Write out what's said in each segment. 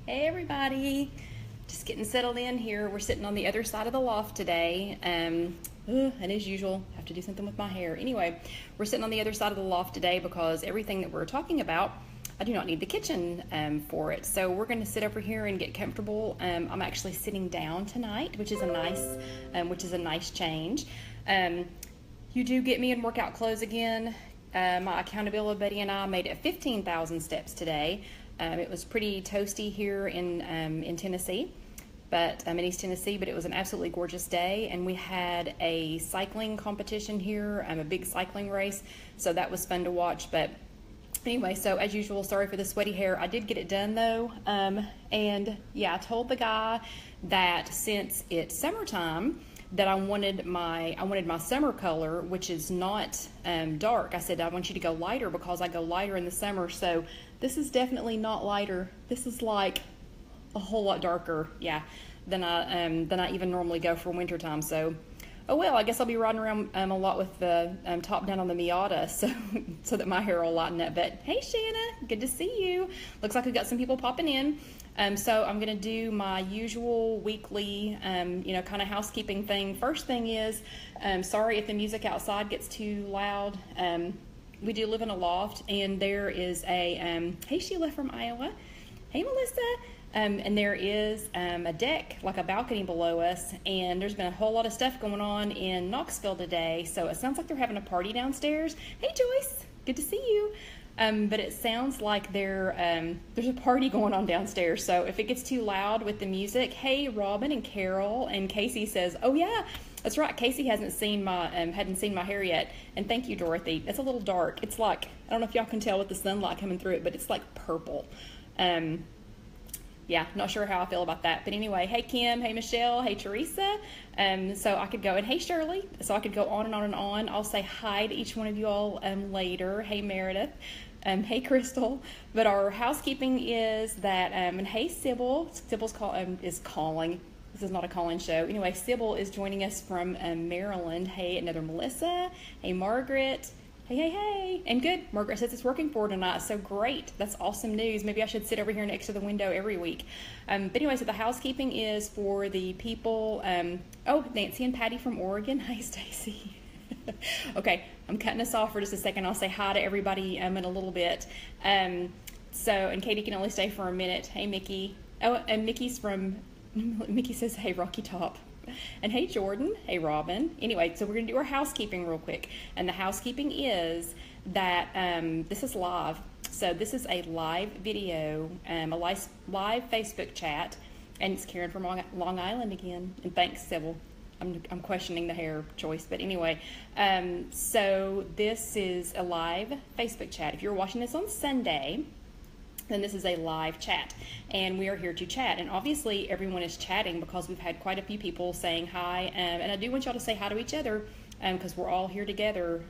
Hey everybody, just getting settled in here. We're sitting on the other side of the loft today. And as usual, I have to do something with my hair. Anyway, we're sitting on the other side of the loft today because everything that we're talking about, I do not need the kitchen for it. So we're going to sit over here and get comfortable. I'm actually sitting down tonight, which is a nice change. You do get me in workout clothes again. My accountability buddy and I made it 15,000 steps today. It was pretty toasty here in Tennessee, in East Tennessee, but it was an absolutely gorgeous day, and we had a cycling competition here, a big cycling race, so that was fun to watch. But anyway, so as usual, sorry for the sweaty hair. I did get it done though, and yeah, I told the guy that since it's summertime, that I wanted my summer color, which is not dark. I said I want you to go lighter because I go lighter in the summer. So this is definitely not lighter. This is like a whole lot darker, yeah, than I even normally go for wintertime. So oh well, I guess I'll be riding around a lot with the top down on the Miata, so that my hair will lighten up. But hey Shanna, good to see you. Looks like we've got some people popping in. So I'm gonna do my usual weekly, kind of housekeeping thing. First thing is, sorry if the music outside gets too loud. We do live in a loft, and there is a, hey Sheila from Iowa, hey Melissa, and there is a deck, like a balcony below us, and there's been a whole lot of stuff going on in Knoxville today, so it sounds like they're having a party downstairs. Hey Joyce, good to see you. But it sounds like there's a party going on downstairs, so if it gets too loud with the music, hey Robin and Carol, and Casey says, oh yeah, that's right, Casey hadn't seen my hair yet, and thank you Dorothy. It's a little dark. It's like, I don't know if y'all can tell with the sunlight coming through it, but it's like purple. Yeah, not sure how I feel about that. But anyway, hey Kim, hey Michelle, hey Teresa. So I could go, and hey Shirley. So I could go on and on and on. I'll say hi to each one of you all later. Hey Meredith. Hey Crystal. But our housekeeping is that, and hey Sybil. Sybil's is calling. This is not a call-in show. Anyway, Sybil is joining us from Maryland. Hey, another Melissa. Hey Margaret. Hey, and good. Margaret says it's working for her tonight, so great. That's awesome news. Maybe I should sit over here next to the window every week. But anyway, so the housekeeping is for the people, oh, Nancy and Patty from Oregon. Hi, Stacy. Okay, I'm cutting us off for just a second. I'll say hi to everybody in a little bit. And Katie can only stay for a minute. Hey, Mickey. Oh, and Mickey says, hey, Rocky Top. And hey Jordan, hey Robin. Anyway, so we're going to do our housekeeping real quick. And the housekeeping is that this is live. So this is a live video, a live Facebook chat. And it's Karen from Long Island again. And thanks, Sybil. I'm questioning the hair choice. But anyway, so this is a live Facebook chat. If you're watching this on Sunday, then this is a live chat, and we are here to chat. And obviously everyone is chatting because we've had quite a few people saying hi, and I do want y'all to say hi to each other because we're all here together.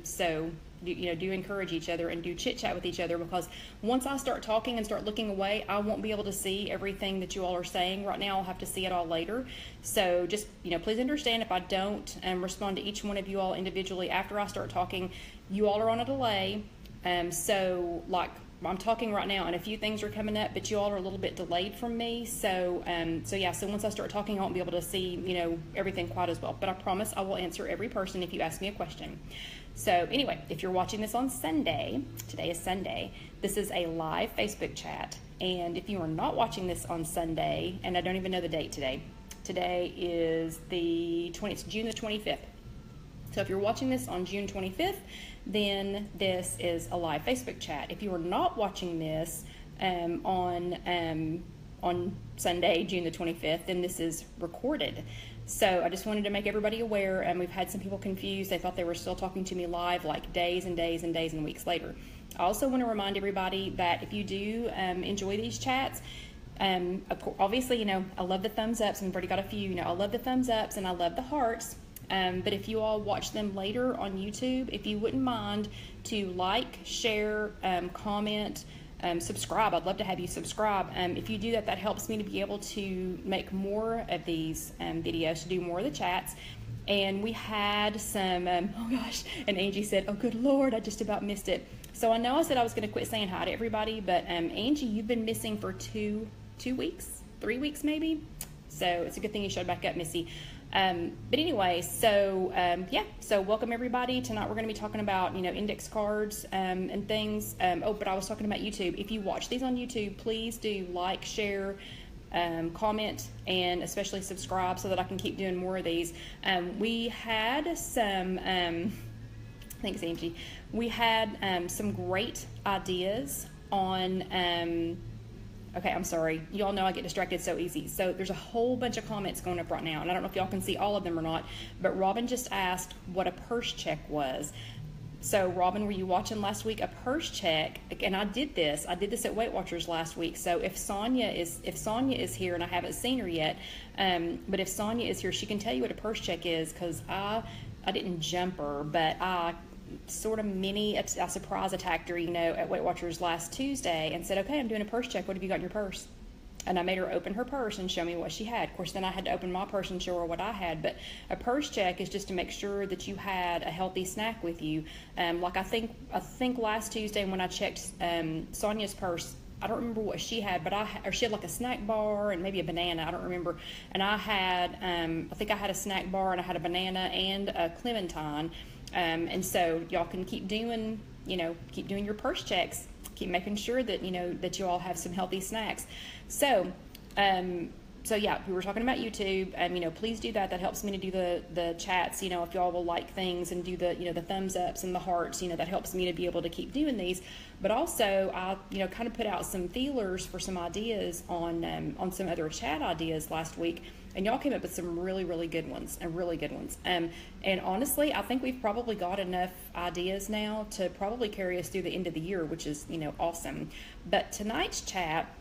So do encourage each other and do chit chat with each other, because once I start talking and start looking away, I won't be able to see everything that you all are saying right now. I'll have to see it all later. So just please understand if I don't respond to each one of you all individually after I start talking. You all are on a delay, so like I'm talking right now and a few things are coming up, but you all are a little bit delayed from me. So so once I start talking, I won't be able to see, everything quite as well. But I promise I will answer every person if you ask me a question. So anyway, if you're watching this on Sunday, today is Sunday, this is a live Facebook chat. And if you are not watching this on Sunday, and I don't even know the date today is it's June the 25th. So if you're watching this on June 25th, then this is a live Facebook chat. If you are not watching this on Sunday, June the 25th, then this is recorded. So I just wanted to make everybody aware, and we've had some people confused. They thought they were still talking to me live like days and days and days and weeks later. I also want to remind everybody that if you do enjoy these chats, obviously, I love the thumbs ups, and we've already got a few. I love the thumbs ups and I love the hearts. But if you all watch them later on YouTube, if you wouldn't mind to like, share, comment, subscribe. I'd love to have you subscribe. If you do that, that helps me to be able to make more of these videos, to do more of the chats. And we had some, oh gosh, and Angie said, oh good Lord, I just about missed it. So I know I said I was going to quit saying hi to everybody, but Angie, you've been missing for 2 2 weeks, 3 weeks maybe. So it's a good thing you showed back up, Missy. But anyway, so yeah, so welcome everybody. Tonight we're going to be talking about, index cards and things. Oh, but I was talking about YouTube. If you watch these on YouTube, please do like, share, comment, and especially subscribe so that I can keep doing more of these. We had some, thanks Angie, we had some great ideas on, okay, I'm sorry. Y'all know I get distracted so easy. So there's a whole bunch of comments going up right now, and I don't know if y'all can see all of them or not, but Robin just asked what a purse check was. So Robin, were you watching last week? A purse check, and I did this at Weight Watchers last week. So if Sonia is here, and I haven't seen her yet, but if Sonia is here, she can tell you what a purse check is, because I didn't jump her, but I sort of I surprise attacked her, at Weight Watchers last Tuesday and said, okay, I'm doing a purse check. What have you got in your purse? And I made her open her purse and show me what she had. Of course, then I had to open my purse and show her what I had. But a purse check is just to make sure that you had a healthy snack with you. Like I think last Tuesday when I checked Sonia's purse, I don't remember what she had, but she had like a snack bar and maybe a banana. I don't remember. And I had, I think I had a snack bar and I had a banana and a clementine. And so y'all can keep doing your purse checks. Keep making sure that, that you all have some healthy snacks. So, so yeah, we were talking about YouTube. Please do that. That helps me to do the chats. If y'all will like things and do the thumbs ups and the hearts, that helps me to be able to keep doing these. But also, I kind of put out some feelers for some ideas on some other chat ideas last week, and y'all came up with some really, really good ones and honestly, I think we've probably got enough ideas now to probably carry us through the end of the year, which is awesome. But tonight's chat.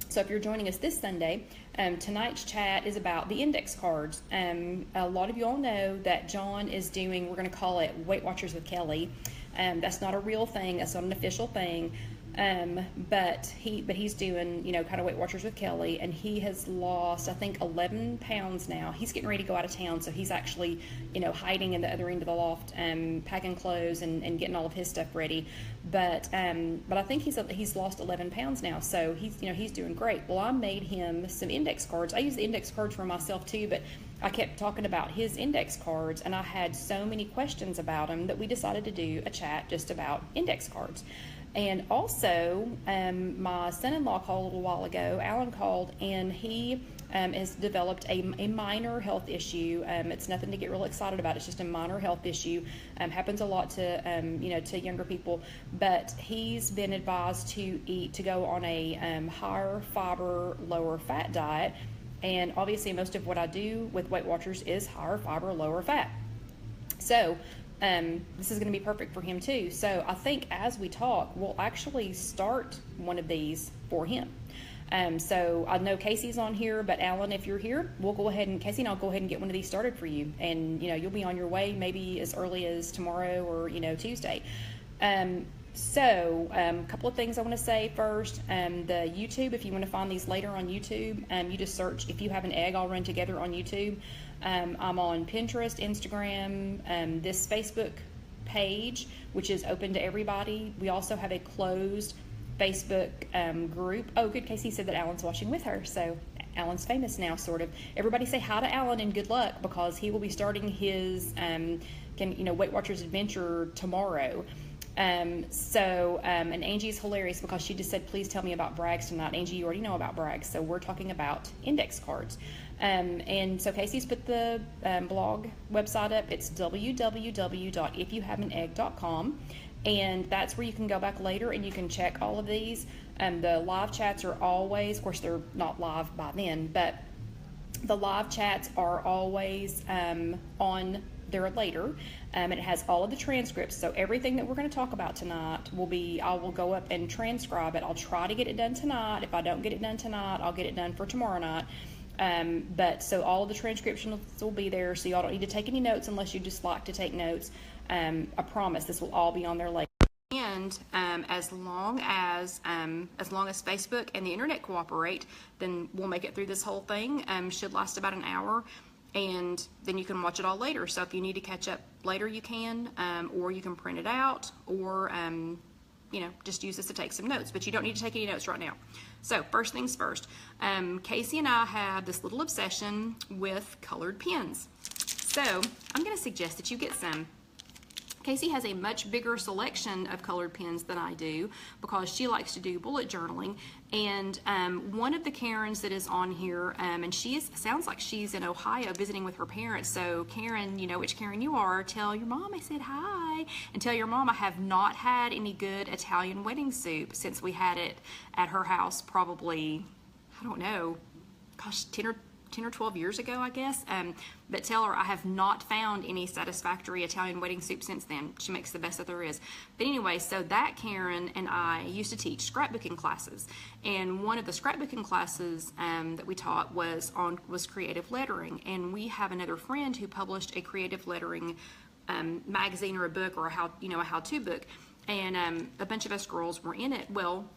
So if you're joining us this Sunday, tonight's chat is about the index cards. A lot of you all know that John is doing, we're going to call it Weight Watchers with Kelly. That's not a real thing. That's not an official thing. But he's doing, kind of Weight Watchers with Kelly, and he has lost, I think, 11 pounds now. He's getting ready to go out of town, so he's actually, hiding in the other end of the loft, packing clothes and getting all of his stuff ready. But I think he's lost 11 pounds now, so he's doing great. Well, I made him some index cards. I use the index cards for myself too, but I kept talking about his index cards, and I had so many questions about them that we decided to do a chat just about index cards. And also, my son-in-law called a little while ago. Alan called, and he has developed a minor health issue. It's nothing to get real excited about. It's just a minor health issue. Happens a lot to to younger people. But he's been advised to go on a higher fiber, lower fat diet. And obviously, most of what I do with Weight Watchers is higher fiber, lower fat. So this is going to be perfect for him too. So I think as we talk, we'll actually start one of these for him. So I know Casey's on here, but Alan, if you're here, we'll go ahead and Casey and I'll go ahead and get one of these started for you. And you'll be on your way maybe as early as tomorrow or Tuesday. So a couple of things I want to say first. The YouTube, if you want to find these later on YouTube, you just search If You Have an Egg All Run Together on YouTube. I'm on Pinterest, Instagram, this Facebook page, which is open to everybody. We also have a closed Facebook group. Oh, good. Casey said that Alan's watching with her, so Alan's famous now, sort of. Everybody say hi to Alan and good luck, because he will be starting his Weight Watchers adventure tomorrow. And Angie's hilarious because she just said, please tell me about Brags tonight. Angie, you already know about Brags, so we're talking about index cards. And so Casey's put the blog website up. It's www.ifyouhaveanegg.com, and that's where you can go back later and you can check all of these. The live chats are always, of course they're not live by then, but the live chats are always on there later, and it has all of the transcripts. So everything that we're going to talk about tonight I will go up and transcribe it. I'll try to get it done tonight. If I don't get it done tonight, I'll get it done for tomorrow night. But so all of the transcriptions will be there, so y'all don't need to take any notes unless you just like to take notes. I promise this will all be on there later. And as long as Facebook and the internet cooperate, then we'll make it through this whole thing. Should last about an hour, and then you can watch it all later. So if you need to catch up later, you can, or you can print it out, or you know, just use this to take some notes, but you don't need to take any notes right now. So first things first, Casey and I have this little obsession with colored pens. So I'm going to suggest that you get some. Casey has a much bigger selection of colored pens than I do because she likes to do bullet journaling. And one of the Karens that is on here, and sounds like she's in Ohio visiting with her parents. So Karen, you know which Karen you are, tell your mom I said hi. And tell your mom I have not had any good Italian wedding soup since we had it at her house probably, I don't know, gosh, 10 or 12 years ago, I guess. But tell her I have not found any satisfactory Italian wedding soup since then. She makes the best that there is. But anyway, so that Karen and I used to teach scrapbooking classes. And one of the scrapbooking classes that we taught was creative lettering. And we have another friend who published a creative lettering magazine or a book or a how-to book. And a bunch of us girls were in it. Well,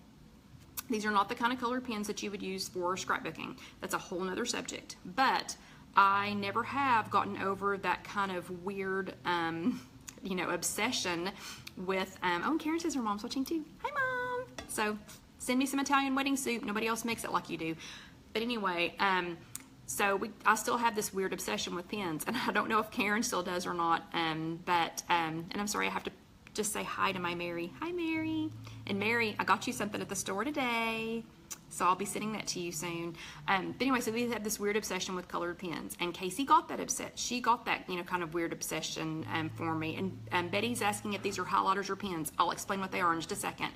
these are not the kind of colored pens that you would use for scrapbooking. That's a whole nother subject. But I never have gotten over that kind of weird, obsession with, oh, and Karen says her mom's watching too. Hi, Mom. So send me some Italian wedding soup. Nobody else makes it like you do. But anyway, I still have this weird obsession with pens. And I don't know if Karen still does or not. And I'm sorry, I have to just say hi to my Mary. Hi, Mary. And Mary, I got you something at the store today, so I'll be sending that to you soon. But anyway, so we have this weird obsession with colored pens, and Casey got that She got that, kind of weird obsession for me. And Betty's asking if these are highlighters or pens. I'll explain what they are in just a second.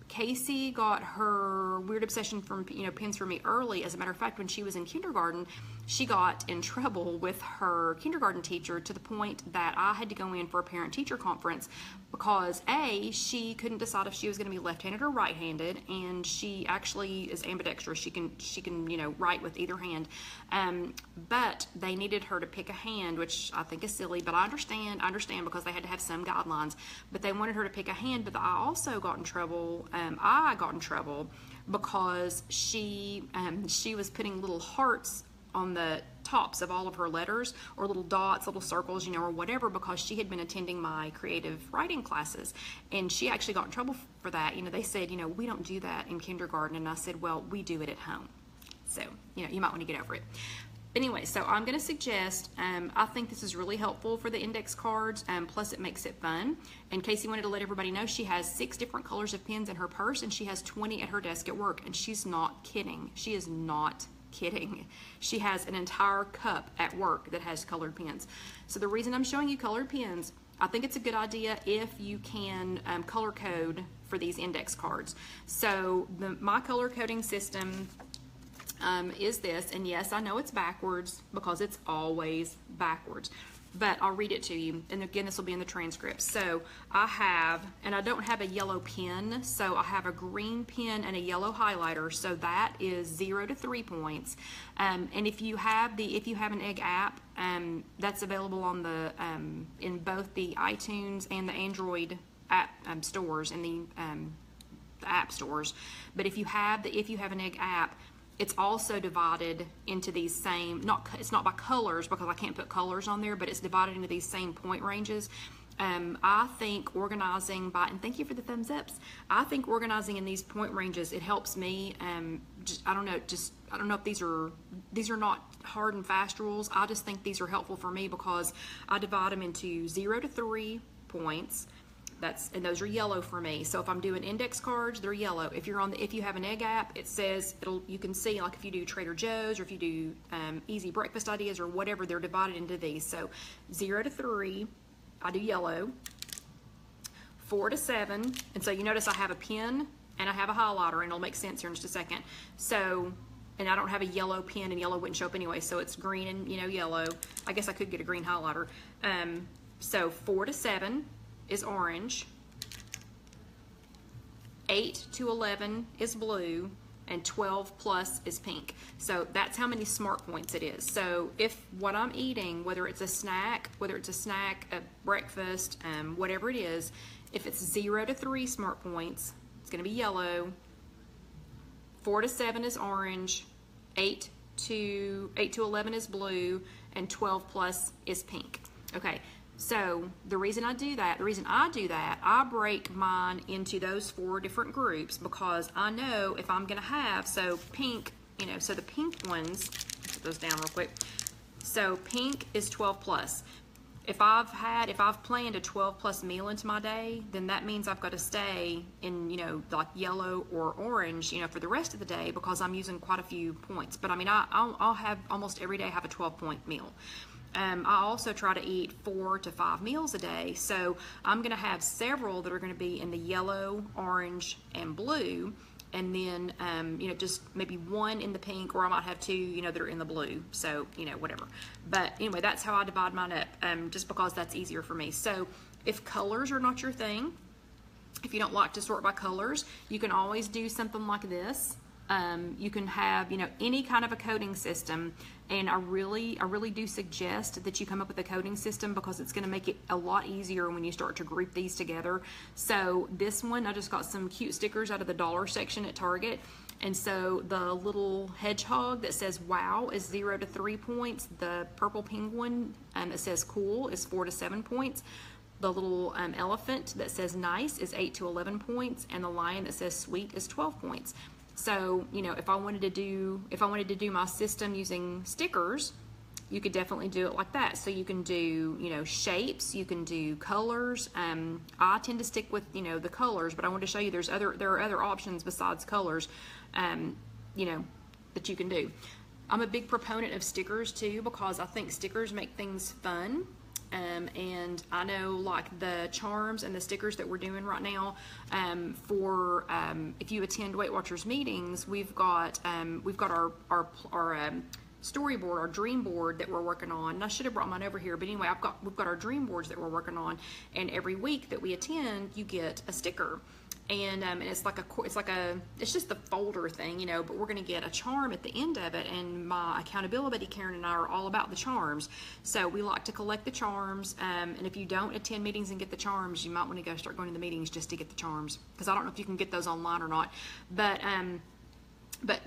Casey got her weird obsession from pens for me early. As a matter of fact, when she was in kindergarten, she got in trouble with her kindergarten teacher to the point that I had to go in for a parent-teacher conference because she couldn't decide if she was going to be left-handed or right-handed, and she actually is ambidextrous. She can write with either hand, but they needed her to pick a hand, which I think is silly, but I understand because they had to have some guidelines. But they wanted her to pick a hand. But I also got in trouble. I got in trouble because she was putting little hearts on the tops of all of her letters, or little dots, little circles, or whatever, because she had been attending my creative writing classes, and she actually got in trouble for that. They said, we don't do that in kindergarten, and I said, well, we do it at home. So, you might want to get over it. Anyway, so I'm going to suggest, I think this is really helpful for the index cards, plus it makes it fun. And Casey wanted to let everybody know she has 6 different colors of pens in her purse, and she has 20 at her desk at work, and she's not kidding. She is not kidding. She has an entire cup at work that has colored pens. So the reason I'm showing you colored pens, I think it's a good idea if you can color code for these index cards. So my color coding system is this, and yes, I know it's backwards because it's always backwards, but I'll read it to you, and again, this will be in the transcript. So I have, and I don't have a yellow pen, so I have a green pen and a yellow highlighter, so that is 0 to 3 points. And if you have the IfYouHaveAnEgg app, that's available on the in both the iTunes and the Android app stores, in the app stores. But if you have the IfYouHaveAnEgg app, it's also divided into these same, it's not by colors because I can't put colors on there, but it's divided into these same point ranges. I think organizing by, and thank you for the thumbs ups, I think organizing in these point ranges, it helps me. I don't know if these are not hard and fast rules. I just think these are helpful for me because I divide them into 0 to 3 points. And those are yellow for me. So if I'm doing index cards, they're yellow. If you're on the IfYouHaveAnEgg app, it says, you can see, like if you do Trader Joe's or if you do easy breakfast ideas or whatever, they're divided into these. So 0 to 3, I do yellow. 4 to 7, and so you notice I have a pen and I have a highlighter, and it'll make sense here in just a second. So, and I don't have a yellow pen, and yellow wouldn't show up anyway, so it's green and yellow. I guess I could get a green highlighter. So 4 to 7 is orange, 8 to 11 is blue, and 12 plus is pink. So that's how many smart points it is. So if what I'm eating, whether it's a snack, a breakfast, whatever it is, if it's 0 to 3 smart points, it's gonna be yellow, 4 to 7 is orange, 8 to 11 is blue, and 12 plus is pink. Okay. So the reason I do that, I break mine into those 4 different groups because I know if I'm gonna have, so pink, you know, so the pink ones, put those down real quick. So pink is 12 plus. If I've planned a 12 plus meal into my day, then that means I've got to stay in, you know, like yellow or orange, you know, for the rest of the day because I'm using quite a few points. But I mean, I'll have almost every day have a 12-point meal. I also try to eat 4 to 5 meals a day, so I'm going to have several that are going to be in the yellow, orange, and blue, and then you know, just maybe 1 in the pink, or I might have 2, you know, that are in the blue. So, you know, whatever. But anyway, that's how I divide mine up, just because that's easier for me. So if colors are not your thing, if you don't like to sort by colors, you can always do something like this. You can have, you know, any kind of a coding system, and I really do suggest that you come up with a coding system because it's going to make it a lot easier when you start to group these together. So this one, I just got some cute stickers out of the dollar section at Target, and so the little hedgehog that says wow is 0 to 3 points. The purple penguin that says cool is 4 to 7 points. The little elephant that says nice is 8 to 11 points, and the lion that says sweet is 12 points. So, you know, if I wanted to do my system using stickers, you could definitely do it like that. So you can do, you know, shapes, you can do colors. I tend to stick with, you know, the colors, but I want to show you there are other options besides colors, you know, that you can do. I'm a big proponent of stickers too because I think stickers make things fun. And I know, like, the charms and the stickers that we're doing right now, if you attend Weight Watchers meetings, we've got our storyboard, our dream board that we're working on. And I should have brought mine over here, but anyway, we've got our dream boards that we're working on, and every week that we attend, you get a sticker. And it's just the folder thing, you know, but we're going to get a charm at the end of it, and my accountability buddy Karen and I are all about the charms. So we like to collect the charms, and if you don't attend meetings and get the charms, you might want to go start going to the meetings just to get the charms, because I don't know if you can get those online or not, but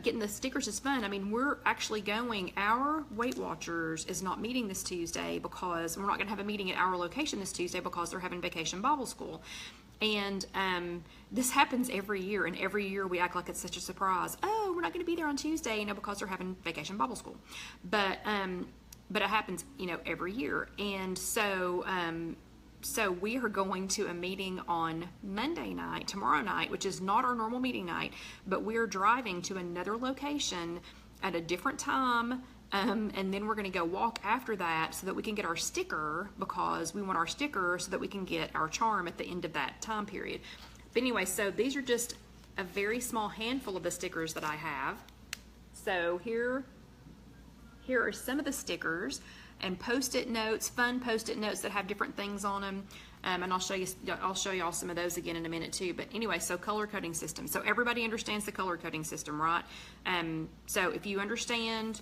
getting the stickers is fun. I mean, we're actually going, our Weight Watchers is not meeting this Tuesday because we're not going to have a meeting at our location this Tuesday because they're having Vacation Bible School. And this happens every year, and every year we act like it's such a surprise. Oh, we're not going to be there on Tuesday, you know, because they're having Vacation Bible School. But it happens, you know, every year. And so we are going to a meeting on Monday night, tomorrow night, which is not our normal meeting night, but we're driving to another location at a different time. And then we're going to go walk after that so that we can get our sticker, because we want our sticker so that we can get our charm at the end of that time period. But anyway, so these are just a very small handful of the stickers that I have. So here are some of the stickers, and post-it notes, fun post-it notes that have different things on them. And I'll show y'all some of those again in a minute too. But anyway, so color coding system. So everybody understands the color coding system, right? So if you understand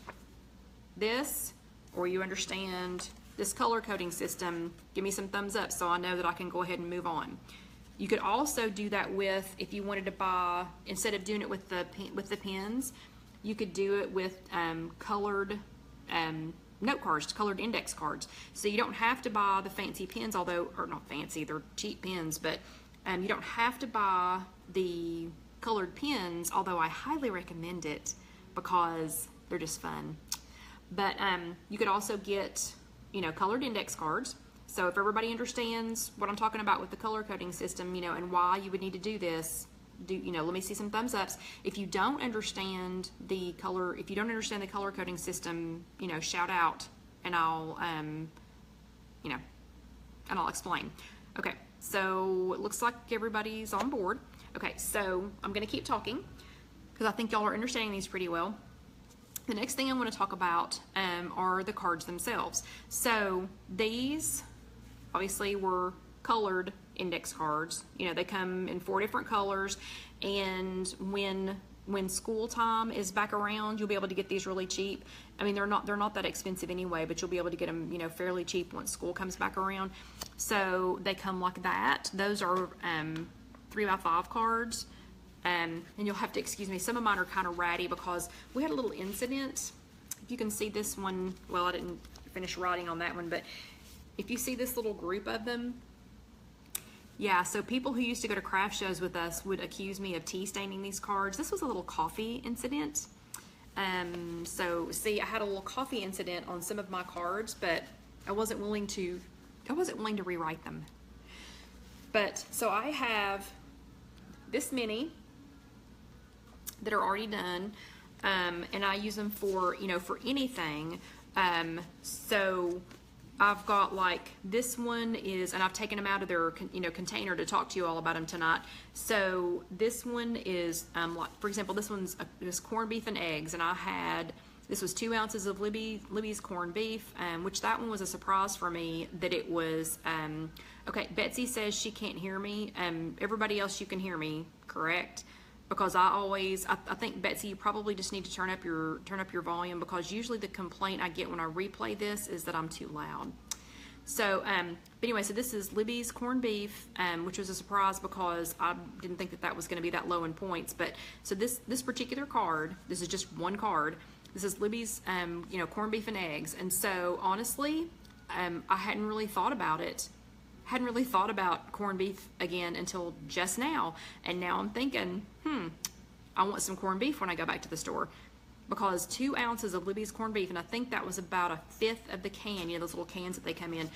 this, or you understand this color coding system, give me some thumbs up so I know that I can go ahead and move on. You could also do that with, if you wanted to buy, instead of doing it with the pens, you could do it with colored note cards, colored index cards. So you don't have to buy the fancy pens, although, or not fancy, they're cheap pens, but you don't have to buy the colored pens, although I highly recommend it because they're just fun. But you could also get, you know, colored index cards. So if everybody understands what I'm talking about with the color coding system, you know, and why you would need to do this, you know, let me see some thumbs ups. If you don't understand the color coding system, you know, shout out, and I'll, you know, and I'll explain. Okay, so it looks like everybody's on board. Okay, so I'm going to keep talking because I think y'all are understanding these pretty well. The next thing I want to talk about are the cards themselves. So these obviously were colored index cards. You know, they come in 4 different colors, and when school time is back around, you'll be able to get these really cheap. I mean, they're not that expensive anyway, but you'll be able to get them, you know, fairly cheap once school comes back around. So they come like that. Those are 3x5 cards. And you'll have to excuse me, some of mine are kind of ratty because we had a little incident. If you can see this one, well, I didn't finish writing on that one, but if you see this little group of them, yeah, so people who used to go to craft shows with us would accuse me of tea staining these cards. This was a little coffee incident. So see, I had a little coffee incident on some of my cards, but I wasn't willing to rewrite them. But so I have this many that are already done, and I use them for, you know, for anything. So I've got like this one is, and I've taken them out of their, you know, container to talk to you all about them tonight. So this one is, like for example, this one's this corned beef and eggs, and I had, this was 2 ounces of Libby's corned beef, which that one was a surprise for me that it was. Okay, Betsy says she can't hear me. Everybody else, you can hear me, correct? Because I think Betsy, you probably just need to turn up your volume, because usually the complaint I get when I replay this is that I'm too loud. So, but anyway, so this is Libby's corned beef, which was a surprise because I didn't think that was going to be that low in points. But so this particular card, this is just one card. This is Libby's, you know, corned beef and eggs. And so honestly, I hadn't really thought about it. Hadn't really thought about corned beef again until just now, and now I'm thinking, I want some corned beef when I go back to the store, because 2 ounces of Libby's corned beef, and I think that was about 1/5 of the can, you know, those little cans that they come in.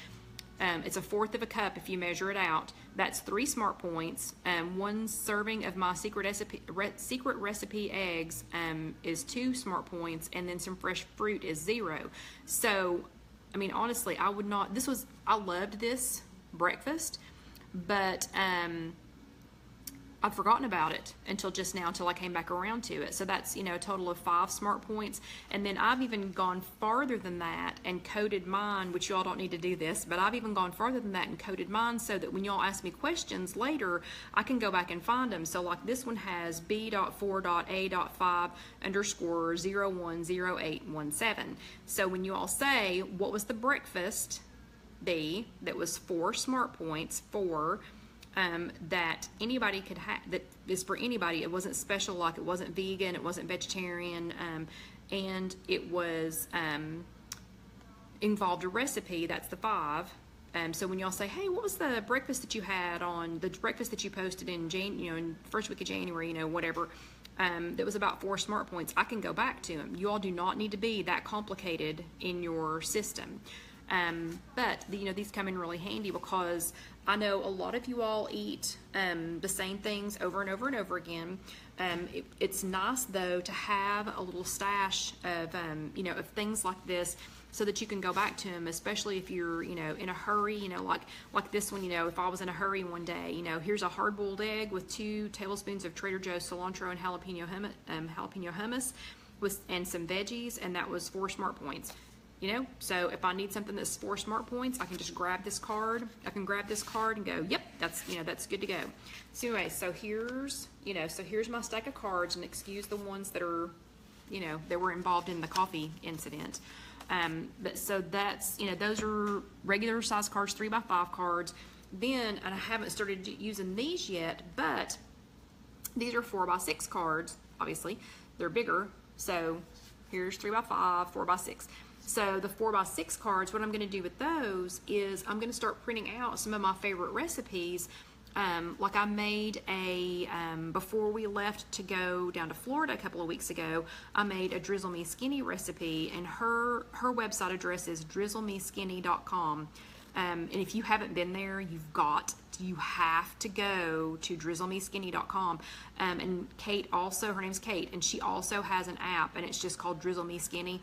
It's 1/4 of a cup if you measure it out. That's 3 smart points. 1 serving of my secret recipe eggs is 2 smart points, and then some fresh fruit is 0. So, I mean, honestly, I would not. I loved this breakfast, but I'd forgotten about it until just now, until I came back around to it. So that's, you know, a total of 5 smart points. And then I've even gone farther than that and coded mine, which y'all don't need to do this, but I've even gone farther than that and coded mine so that when y'all ask me questions later, I can go back and find them. So like this one has B.4.A.5_010817. So when you all say, what was the breakfast B, that was 4 smart points, 4, that anybody could have, that is for anybody. It wasn't special, like it wasn't vegan, it wasn't vegetarian, and it was involved a recipe. That's the 5. So when y'all say, hey, what was the breakfast that you had on the breakfast that you posted in in first week of January, you know, whatever, that was about 4 smart points, I can go back to them. You all do not need to be that complicated in your system. But you know, these come in really handy because I know a lot of you all eat the same things over and over and over again. It's nice though to have a little stash of you know, of things like this, so that you can go back to them, especially if you're, you know, in a hurry. You know, like this one, you know, if I was in a hurry one day, you know, here's a hard-boiled egg with 2 tablespoons of Trader Joe's cilantro and jalapeno hummus and some veggies, and that was 4 smart points. You know, so if I need something that's 4 smart points, I can just grab this card. I can grab this card and go, yep, that's, you know, that's good to go. So anyway, so here's, you know, so here's my stack of cards, and excuse the ones that are, you know, that were involved in the coffee incident. But so that's, you know, those are regular size cards, 3x5 cards. Then, and I haven't started using these yet, but these are 4x6 cards. Obviously, they're bigger. So here's 3x5, 4x6. So the 4x6 cards, what I'm going to do with those is I'm going to start printing out some of my favorite recipes. Like I made a, before we left to go down to Florida a couple of weeks ago, I made a Drizzle Me Skinny recipe, and her website address is drizzlemeskinny.com. And if you haven't been there, you have to go to drizzlemeskinny.com. And Kate also, her name's Kate, and she also has an app, and it's just called Drizzle Me Skinny.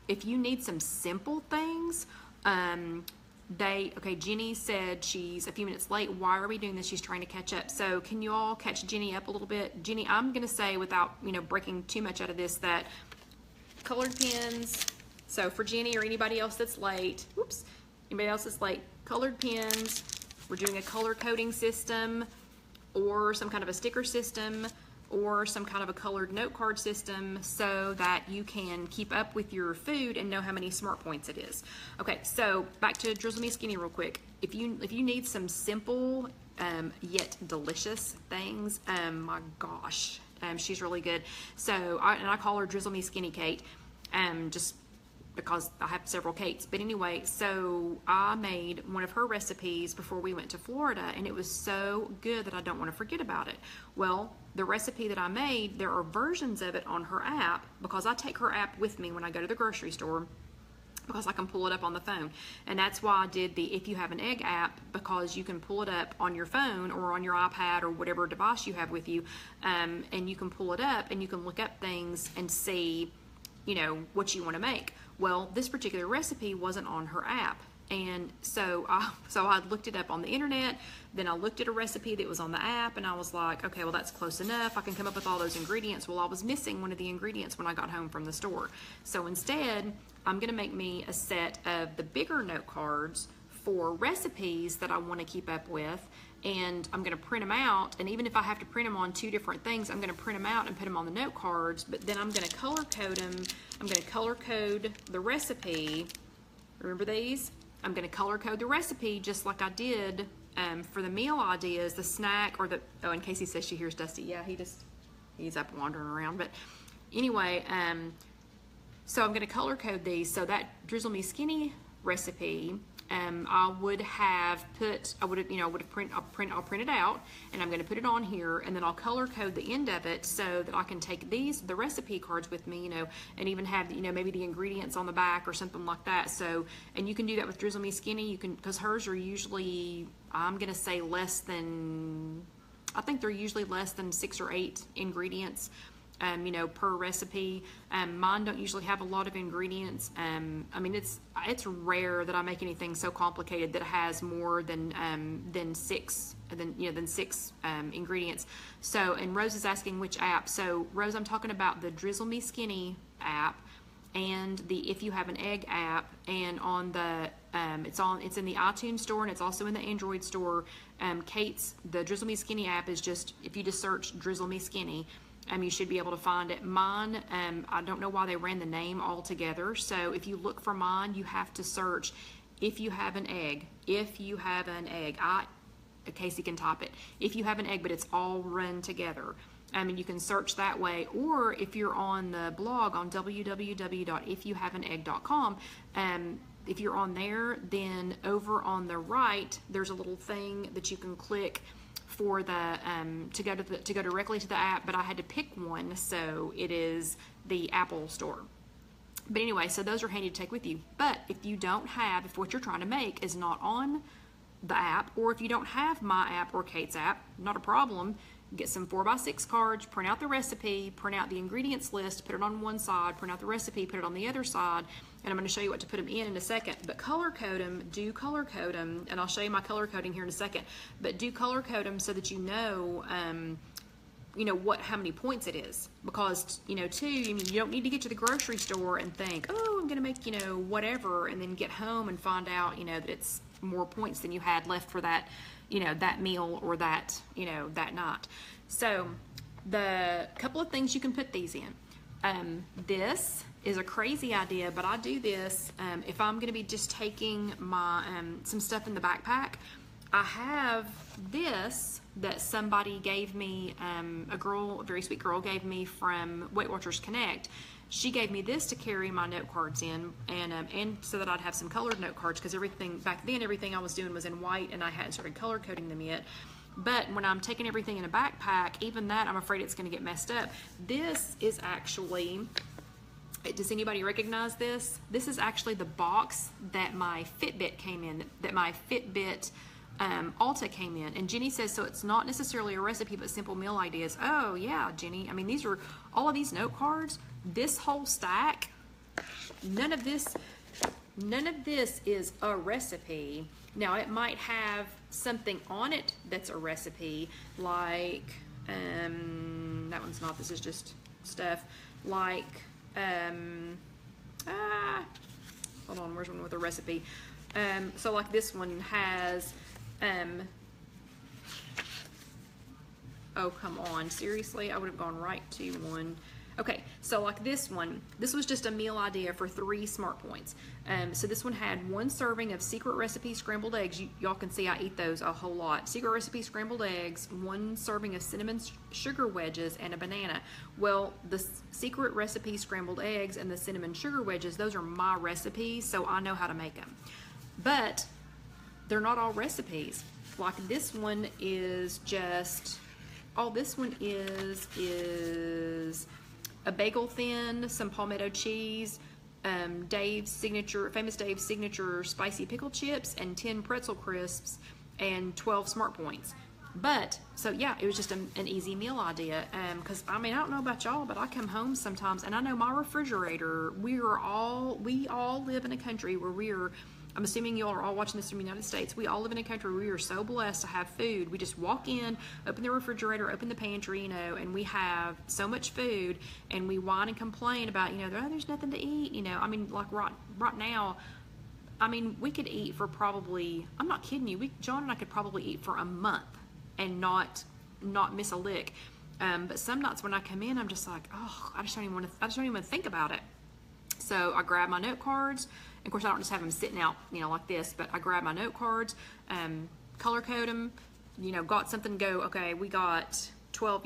If you need some simple things, okay, Jenny said she's a few minutes late. Why are we doing this? She's trying to catch up. So can you all catch Jenny up a little bit? Jenny, I'm going to say, without, you know, breaking too much out of this, that colored pens, so for Jenny or anybody else that's late, colored pens, we're doing a color coding system or some kind of a sticker system or some kind of a colored note card system, so that you can keep up with your food and know how many smart points it is. Okay, so back to Drizzle Me Skinny real quick. If you need some simple yet delicious things, my gosh, she's really good. So I call her Drizzle Me Skinny Kate. Just because I have several Kates. But anyway, so I made one of her recipes before we went to Florida, and it was so good that I don't want to forget about it. Well, the recipe that I made, there are versions of it on her app, because I take her app with me when I go to the grocery store, because I can pull it up on the phone. And that's why I did the If You Have an Egg app, because you can pull it up on your phone or on your iPad or whatever device you have with you, and you can pull it up and you can look up things and see, you know, what you want to make. Well, this particular recipe wasn't on her app. And so I looked it up on the internet, then I looked at a recipe that was on the app, and I was like, okay, well, that's close enough. I can come up with all those ingredients. Well, I was missing one of the ingredients when I got home from the store. So instead, I'm gonna make me a set of the bigger note cards for recipes that I wanna keep up with, and I'm gonna print them out, and even if I have to print them on 2 different things, I'm gonna print them out and put them on the note cards, but then I'm gonna color code them. I'm gonna color code the recipe. Remember these? I'm gonna color code the recipe just like I did for the meal ideas, the snack, or the, oh, and Casey says she hears Dusty. Yeah, he's up wandering around. But anyway, so I'm gonna color code these. So that Drizzle Me Skinny recipe, I'll print it out, and I'm going to put it on here, and then I'll color code the end of it so that I can take the recipe cards with me, you know, and even have, you know, maybe the ingredients on the back or something like that. So, and you can do that with Drizzle Me Skinny. You can, because hers are usually, I'm going to say I think they're usually less than 6 or 8 ingredients. You know, per recipe. Mine don't usually have a lot of ingredients. I mean, it's rare that I make anything so complicated that has more than 6 ingredients. So, and Rose is asking which app. So, Rose, I'm talking about the Drizzle Me Skinny app and the If You Have an Egg app, and on the it's in the iTunes store, and it's also in the Android store. The Drizzle Me Skinny app is just, if you just search Drizzle Me Skinny, you should be able to find it. Mine, I don't know why they ran the name all together. So if you look for mine, you have to search If You Have an Egg. If You Have an Egg. Casey can type it. If You Have an Egg, but it's all run together. And you can search that way. Or if you're on the blog on www.ifyouhaveanegg.com, if you're on there, then over on the right, there's a little thing that you can click for the to go directly to the app, but I had to pick one, so it is the Apple store. But anyway, so those are handy to take with you. But if what you're trying to make is not on the app, or if you don't have my app or Kate's app, not a problem. Get some 4x6 cards, print out the recipe, print out the ingredients list, put it on one side, print out the recipe, put it on the other side, and I'm going to show you what to put them in a second. But color code them, and I'll show you my color coding here in a second. But do color code them so that you know how many points it is, because you don't need to get to the grocery store and think, oh, I'm going to make whatever, and then get home and find out that it's more points than you had left for that that meal or that that night. So the couple of things you can put these in. This is a crazy idea, but I do this if I'm going to be just taking my some stuff in the backpack. I have this that somebody gave me, a very sweet girl gave me from Weight Watchers Connect. She gave me this to carry my note cards in, and so that I'd have some colored note cards, because back then everything I was doing was in white and I hadn't started color coding them yet. But when I'm taking everything in a backpack, even that, I'm afraid it's going to get messed up. This is actually, does anybody recognize this? This is actually the box that my Fitbit came in, that my Fitbit Alta came in. And Jenny says, so it's not necessarily a recipe, but simple meal ideas. Oh yeah, Jenny. I mean, these are all of these note cards. This whole stack, none of this is a recipe. Now it might have something on it that's a recipe, like that one's not. This is just stuff like hold on, where's one with a recipe? So like this one has oh, come on, seriously, I would have gone right to one. Okay, so like this one, this was just a meal idea for 3 smart points. So this one had 1 serving of secret recipe scrambled eggs. Y'all can see I eat those a whole lot. Secret recipe scrambled eggs, 1 serving of cinnamon sugar wedges, and a banana. Well, the secret recipe scrambled eggs and the cinnamon sugar wedges, those are my recipes, so I know how to make them. But they're not all recipes. Like this one is just, all this one is a bagel thin, some palmetto cheese, famous Dave's signature spicy pickle chips, and 10 pretzel crisps, and 12 smart points. But, so yeah, it was just an easy meal idea. Because, I mean, I don't know about y'all, but I come home sometimes, and I know my refrigerator, we all live in a country where I'm assuming you all are all watching this from the United States. We all live in a country where we are so blessed to have food. We just walk in, open the refrigerator, open the pantry, and we have so much food, and we whine and complain about, there's nothing to eat, I mean, like right now, I mean, we could eat for probably, I'm not kidding you, John and I could probably eat for a month and not miss a lick. But some nights when I come in, I'm just like, oh, I just don't even want to think about it. So I grab my note cards. Of course, I don't just have them sitting out, like this, but I grab my note cards, color code them, got something to go, okay, we got 12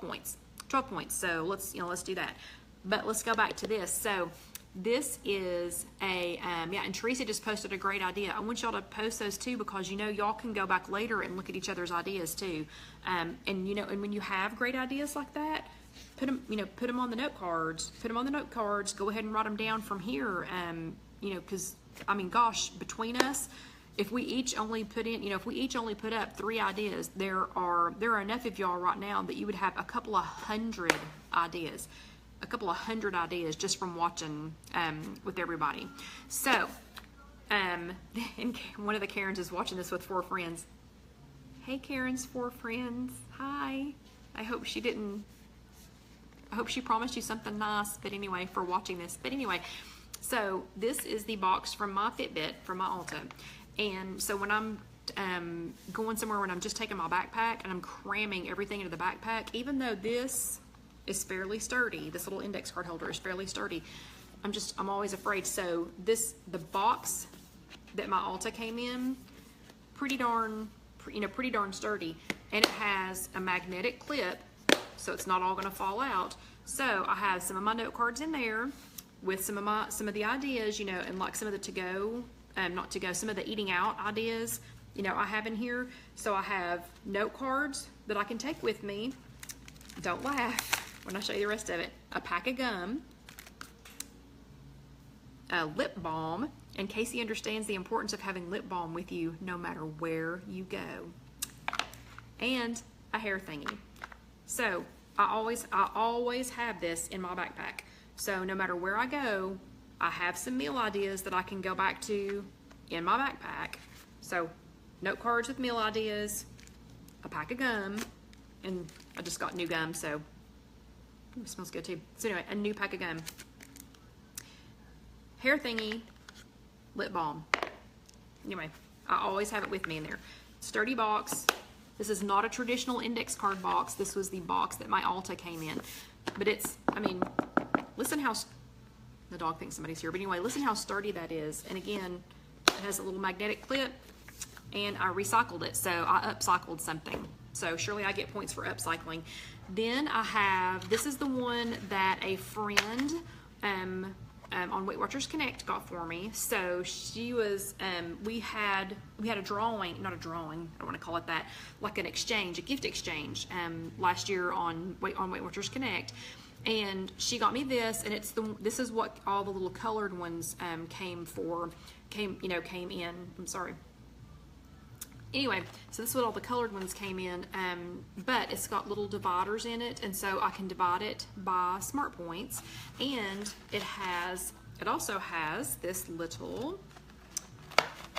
points. 12 points. So let's do that. But let's go back to this. So this is and Teresa just posted a great idea. I want y'all to post those too, because y'all can go back later and look at each other's ideas too. And when you have great ideas like that, put them on the note cards. Go ahead and write them down from here. Because I mean, gosh, between us, if we each only put up 3 ideas, there are enough of y'all right now that you would have a couple of hundred ideas just from watching with everybody. So, and one of the Karens is watching this with 4 friends. Hey, Karen's 4 friends. Hi. I hope she promised you something nice. But anyway, for watching this. But anyway. So this is the box from my Fitbit, from my Ulta. And so when I'm going somewhere, when I'm just taking my backpack and I'm cramming everything into the backpack, even though this is fairly sturdy, this little index card holder is fairly sturdy, I'm always afraid. So the box that my Ulta came in, pretty darn sturdy. And it has a magnetic clip, so it's not all gonna fall out. So I have some of my note cards in there, with some of the ideas, and like some of the some of the eating out ideas, I have in here. So I have note cards that I can take with me. Don't laugh when I show you the rest of it. A pack of gum, a lip balm, and Casey understands the importance of having lip balm with you no matter where you go, and a hair thingy. So I always have this in my backpack. So no matter where I go, I have some meal ideas that I can go back to in my backpack. So note cards with meal ideas, a pack of gum, and I just got new gum, so it smells good too. So anyway, a new pack of gum, hair thingy, lip balm. Anyway, I always have it with me in there. Sturdy box. This is not a traditional index card box. This was the box that my Ulta came in. But it's, I mean, listen how, the dog thinks somebody's here, but anyway, listen how sturdy that is. And again, it has a little magnetic clip, and I recycled it, so I upcycled something. So surely I get points for upcycling. Then I have, this is the one that a friend on Weight Watchers Connect got for me. So she was, we had a drawing, not a drawing, I don't want to call it that, like an exchange, a gift exchange last year on Weight Watchers Connect. And she got me this, and this is what all the little colored ones came in. I'm sorry. Anyway, so this is what all the colored ones came in, but it's got little dividers in it, and so I can divide it by smart points. And it also has this little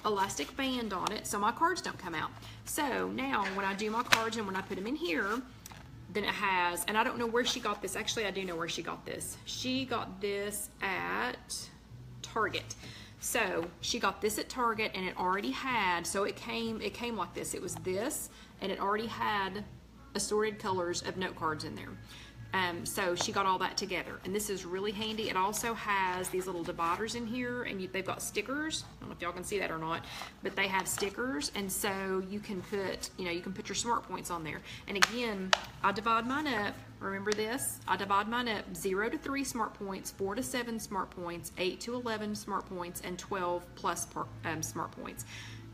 elastic band on it, so my cards don't come out. So now when I do my cards and when I put them in here, then it has, and I don't know where she got this. Actually, I do know where she got this. She got this at Target. So she got this at Target, and it already had, so it came like this. It was this, and it already had assorted colors of note cards in there. So she got all that together, and this is really handy. It also has these little dividers in here, and they've got stickers. I don't know if y'all can see that or not, but they have stickers, and so you can put, you can put your smart points on there. And again, I divide mine up. Remember this? I divide mine up 0 to 3 smart points, 4 to 7 smart points, 8 to 11 smart points, and 12 plus smart points.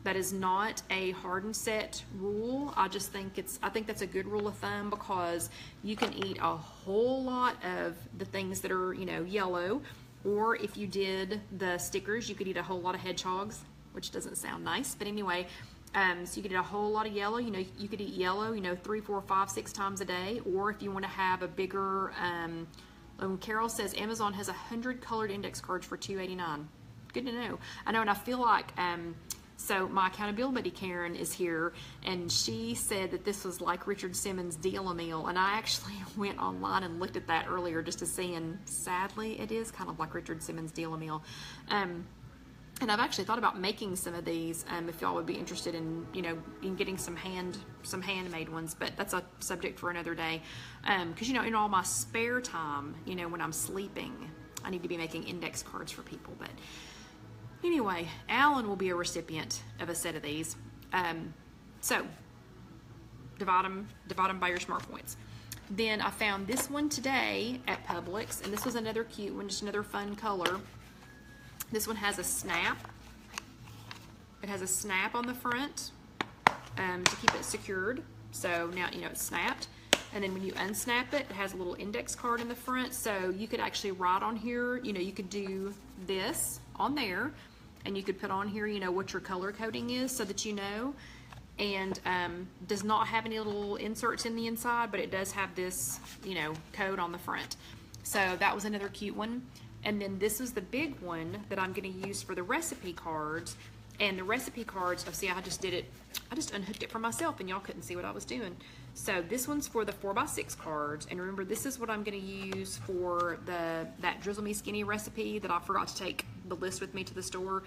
That is not a hard and set rule. I think that's a good rule of thumb, because you can eat a whole lot of the things that are, yellow, or if you did the stickers, you could eat a whole lot of hedgehogs, which doesn't sound nice, but anyway, so you could eat a whole lot of yellow. You could eat yellow, 3, 4, 5, 6 times a day, or if you want to have a bigger, Carol says Amazon has 100 colored index cards for $2.89. Good to know. I know, and I feel like, so my accountability buddy Karen is here, and she said that this was like Richard Simmons' Deal-A-Meal, and I actually went online and looked at that earlier just to see, and sadly it is kind of like Richard Simmons' Deal-A-Meal. And I've actually thought about making some of these, if y'all would be interested in, in getting some handmade ones, but that's a subject for another day. Because, in all my spare time, when I'm sleeping, I need to be making index cards for people. But anyway, Alan will be a recipient of a set of these. So divide them by your smart points. Then I found this one today at Publix, and this was another cute one, just another fun color. This one has a snap. It has a snap on the front to keep it secured. So now, it's snapped. And then when you unsnap it, it has a little index card in the front. So you could actually write on here, you could do this on there, and you could put on here, what your color coding is, so that and does not have any little inserts in the inside, but it does have this, code on the front. So that was another cute one. And then this was the big one that I'm going to use for the recipe cards. And the recipe cards, see, I just unhooked it for myself, and y'all couldn't see what I was doing. So this one's for the 4x6 cards. And remember, this is what I'm going to use for that Drizzle Me Skinny recipe that I forgot to take the list with me to the store.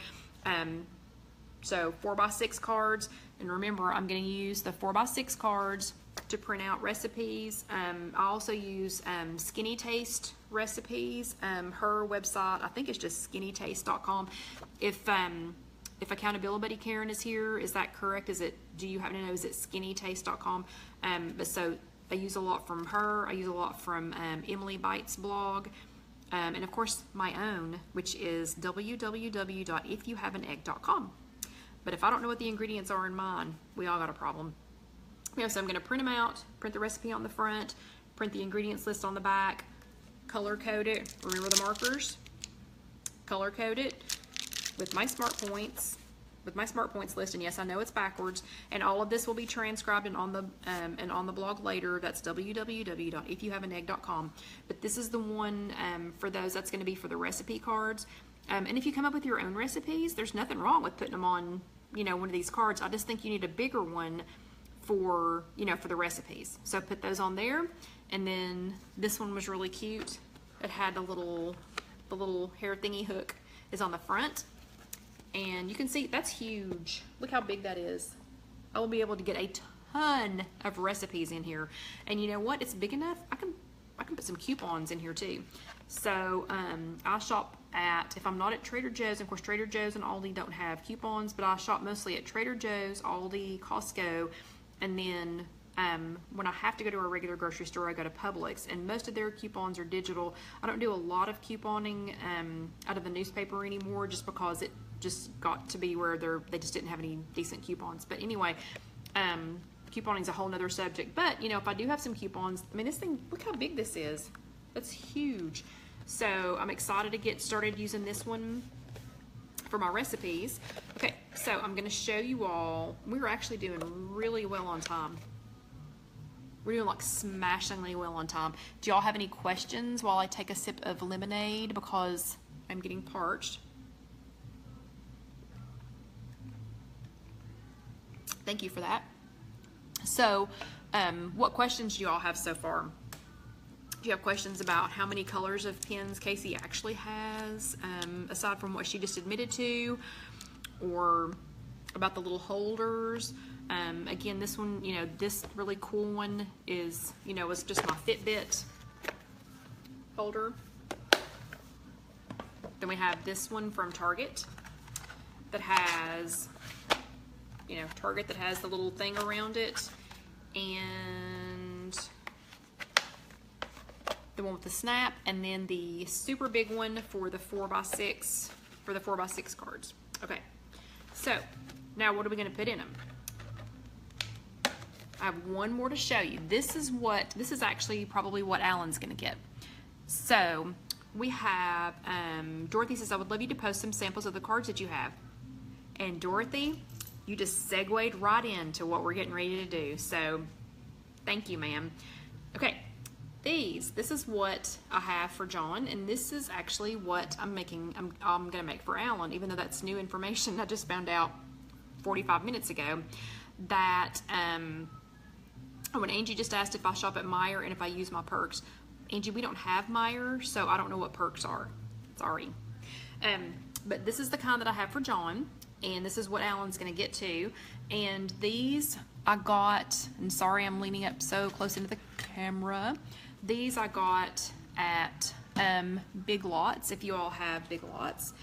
So 4x6 cards. And remember, I'm going to use the 4x6 cards to print out recipes. I also use Skinny Taste recipes. Her website, I think it's just skinnytaste.com. If accountability buddy Karen is here, is that correct? Do you happen to know, is it skinnytaste.com? But so I use a lot from her. I use a lot from Emily Bites blog. And of course my own, which is www.IfYouHaveAnEgg.com. But if I don't know what the ingredients are in mine, we all got a problem. So I'm going to print them out, print the recipe on the front, print the ingredients list on the back, color code it. Remember the markers? Color code it with my smart points list. And yes, I know it's backwards. And all of this will be transcribed and on the blog later. That's www.ifyouhaveanegg.com. But this is the one for those. That's going to be for the recipe cards. And if you come up with your own recipes, there's nothing wrong with putting them on, one of these cards. I just think you need a bigger one for the recipes. So put those on there. And then this one was really cute. It had the little hair thingy hook is on the front. And you can see that's huge. Look how big that is. I will be able to get a ton of recipes in here. And you know what? It's big enough. I can put some coupons in here too. So I shop at, if I'm not at Trader Joe's, of course Trader Joe's and Aldi don't have coupons, but I shop mostly at Trader Joe's, Aldi, Costco, and then when I have to go to a regular grocery store, I go to Publix, and most of their coupons are digital. I don't do a lot of couponing out of the newspaper anymore, just because it just got to be where they just didn't have any decent coupons. But anyway, couponing is a whole nother subject. But if I do have some coupons, this thing, look how big this is. That's huge. So I'm excited to get started using this one for my recipes. Okay, so I'm going to show you all. We're actually doing really well on time. We're doing like smashingly well on time. Do y'all have any questions while I take a sip of lemonade, because I'm getting parched? Thank you for that. So what questions do y'all have so far? Do you have questions about how many colors of pens Casey actually has, aside from what she just admitted to, or about the little holders? Again, this one, this really cool one is, was just my Fitbit holder. Then we have this one from Target that has, you know, Target that has the little thing around it. And the one with the snap, and then the super big one for the 4x6, for the 4x6 cards. Okay, so now what are we going to put in them? I have one more to show you. This is actually probably what Alan's going to get. So we have, Dorothy says, I would love you to post some samples of the cards that you have. And Dorothy, you just segued right into what we're getting ready to do. So thank you, ma'am. Okay, this is what I have for John, and this is actually what I'm going to make for Alan, even though that's new information. I just found out 45 minutes ago that, when Angie just asked if I shop at Meijer and if I use my perks. Angie, we don't have Meijer, so I don't know what perks are. Sorry. But this is the kind that I have for John, and this is what Alan's going to get too. And these I got, and sorry I'm leaning up so close into the camera. These I got at Big Lots, if you all have Big Lots.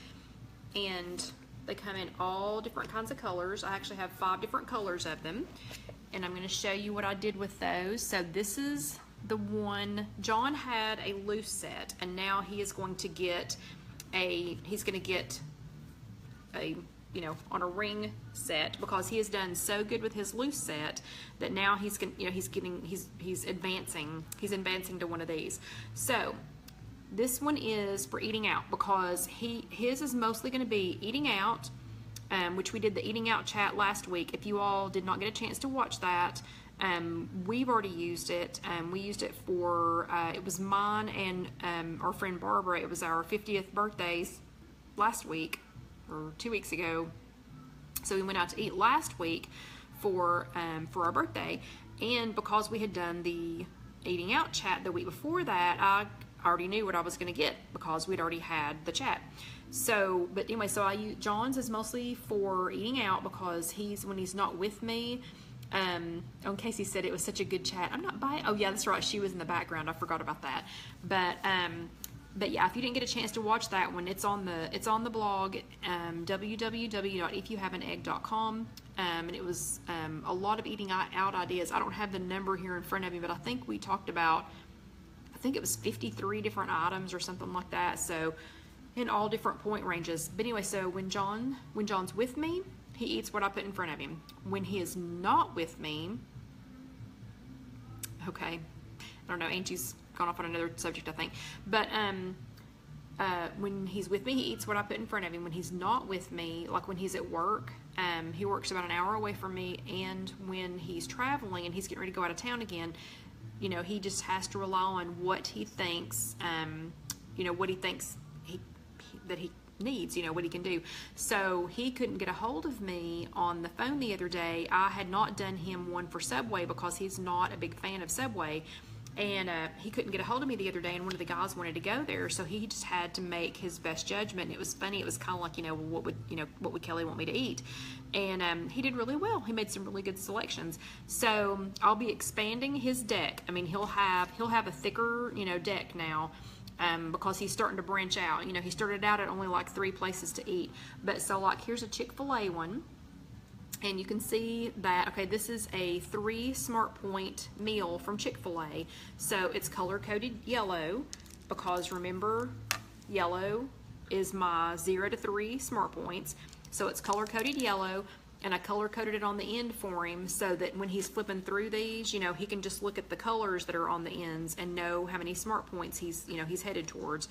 And they come in all different kinds of colors. I actually have 5 different colors of them. And I'm going to show you what I did with those. So this is the one, John had a loose set, and now he is going to get he's going to get a, you know, on a ring set, because he has done so good with his loose set that now he's advancing to one of these. So this one is for eating out, because his is mostly going to be eating out, which we did the eating out chat last week. If you all did not get a chance to watch that, we've already used it. We used it for, it was mine and our friend Barbara. It was our 50th birthdays last week, or 2 weeks ago. So we went out to eat last week for our birthday. And because we had done the eating out chat the week before that, I already knew what I was going to get because we'd already had the chat. So, but anyway, so John's is mostly for eating out, because when he's not with me. Casey said it was such a good chat. I'm not buying. Oh yeah, that's right. She was in the background. I forgot about that. But yeah, if you didn't get a chance to watch that one, it's on the blog, www.IfYouHaveAnEgg.com. And it was a lot of eating out ideas. I don't have the number here in front of me, but I think we talked about, I think it was 53 different items or something like that. So in all different point ranges. But anyway, so when John's with me, he eats what I put in front of him. When he is not with me, okay, I don't know, Angie's gone off on another subject, I think. But when he's with me, he eats what I put in front of him. When he's not with me, like when he's at work, he works about an hour away from me, and when he's traveling and he's getting ready to go out of town again, you know, he just has to rely on what he thinks, you know, what he thinks that he needs, you know, what he can do. So he couldn't get a hold of me on the phone the other day. I had not done him one for Subway because he's not a big fan of Subway, and he couldn't get a hold of me the other day, and one of the guys wanted to go there, so he just had to make his best judgment. And it was funny. It was kind of like, you know, what would Kelly want me to eat? And he did really well. He made some really good selections. So I'll be expanding his deck. I mean, he'll have a thicker, you know, deck now. Because he's starting to branch out. You know, he started out at only like 3 places to eat. But so like, here's a Chick-fil-A one. And you can see that, okay, this is a 3 Smart Point meal from Chick-fil-A. So it's color-coded yellow, because remember, yellow is my 0 to 3 Smart Points. So it's color-coded yellow. And I color-coded it on the end for him so that when he's flipping through these, you know, he can just look at the colors that are on the ends and know how many Smart Points he's headed towards.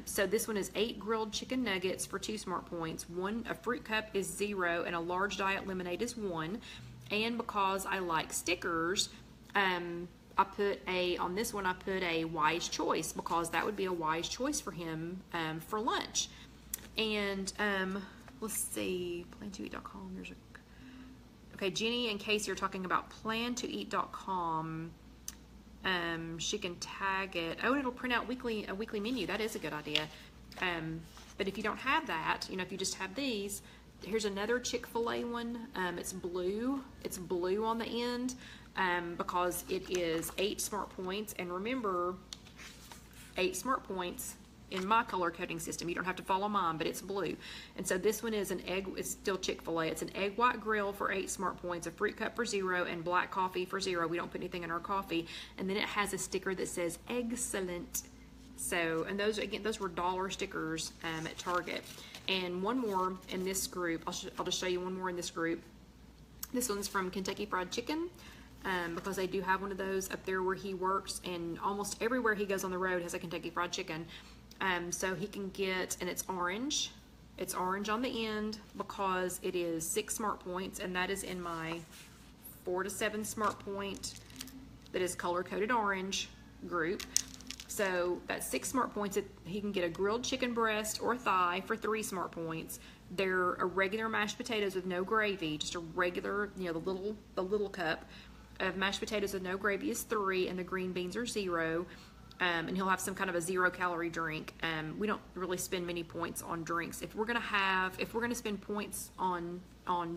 So this one is 8 grilled chicken nuggets for 2 Smart Points. A fruit cup is 0, and a large diet lemonade is 1. And because I like stickers, on this one I put a wise choice, because that would be a wise choice for him for lunch. And let's see, plan2eat.com. Okay, Jenny and Casey are talking about plan2eat.com. She can tag it. Oh, it'll print out a weekly menu. That is a good idea. But if you don't have that, you know, if you just have these, here's another Chick-fil-A one. It's blue. It's blue on the end because it is 8 Smart Points. And remember, 8 smart points in my color coding system. You don't have to follow mine, but it's blue. And so this one is an egg, it's still Chick-fil-A. It's an egg white grill for 8 smart points, a fruit cup for 0, and black coffee for 0. We don't put anything in our coffee. And then it has a sticker that says excellent. So, and those, again, those were dollar stickers at Target. And one more in this group, I'll just show you one more in this group. This one's from Kentucky Fried Chicken. Because they do have one of those up there where he works, and almost everywhere he goes on the road has a Kentucky Fried Chicken. So he can get, and it's orange. It's orange on the end because it is 6 smart points, and that is in my 4 to 7 smart point that is color-coded orange group. So that's 6 smart points. He can get a grilled chicken breast or thigh for 3 smart points. They're a regular mashed potatoes with no gravy, just a regular, you know, the little cup of mashed potatoes with no gravy is 3, and the green beans are 0. And he'll have some kind of a 0-calorie drink. We don't really spend many points on drinks. If we're gonna spend points on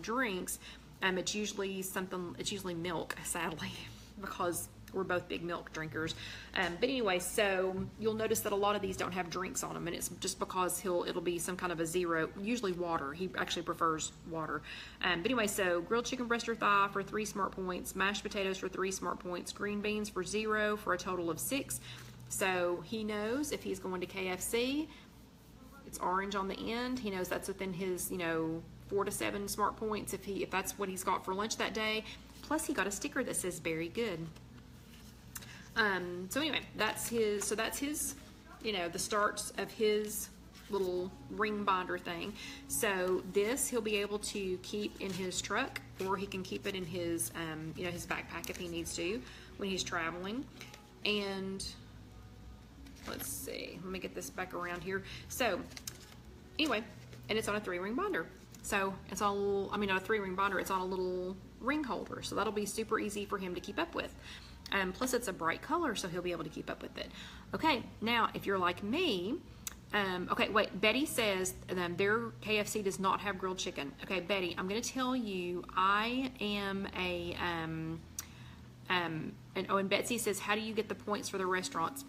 drinks, it's usually milk, sadly, because we're both big milk drinkers. But anyway, so you'll notice that a lot of these don't have drinks on them, and it's just because it'll be some kind of a 0, usually water. He actually prefers water. But anyway, so grilled chicken breast or thigh for 3 smart points, mashed potatoes for 3 smart points, green beans for 0 for a total of 6. So he knows if he's going to KFC, it's orange on the end. He knows that's within his, 4 to 7 smart points if that's what he's got for lunch that day. Plus he got a sticker that says very good. So anyway, that's his, the starts of his little ring binder thing. So this he'll be able to keep in his truck, or he can keep it in his, his backpack if he needs to when he's traveling. And let's see, let me get this back around here. So anyway, and it's on a 3-ring binder. So it's all, not a 3-ring binder, it's on a little ring holder. So that'll be super easy for him to keep up with. Plus it's a bright color, so he'll be able to keep up with it. Okay, now if you're like me, okay, wait, Betty says their KFC does not have grilled chicken. Okay, Betty, I'm gonna tell you, I am a, and Betsy says, how do you get the points for the restaurants?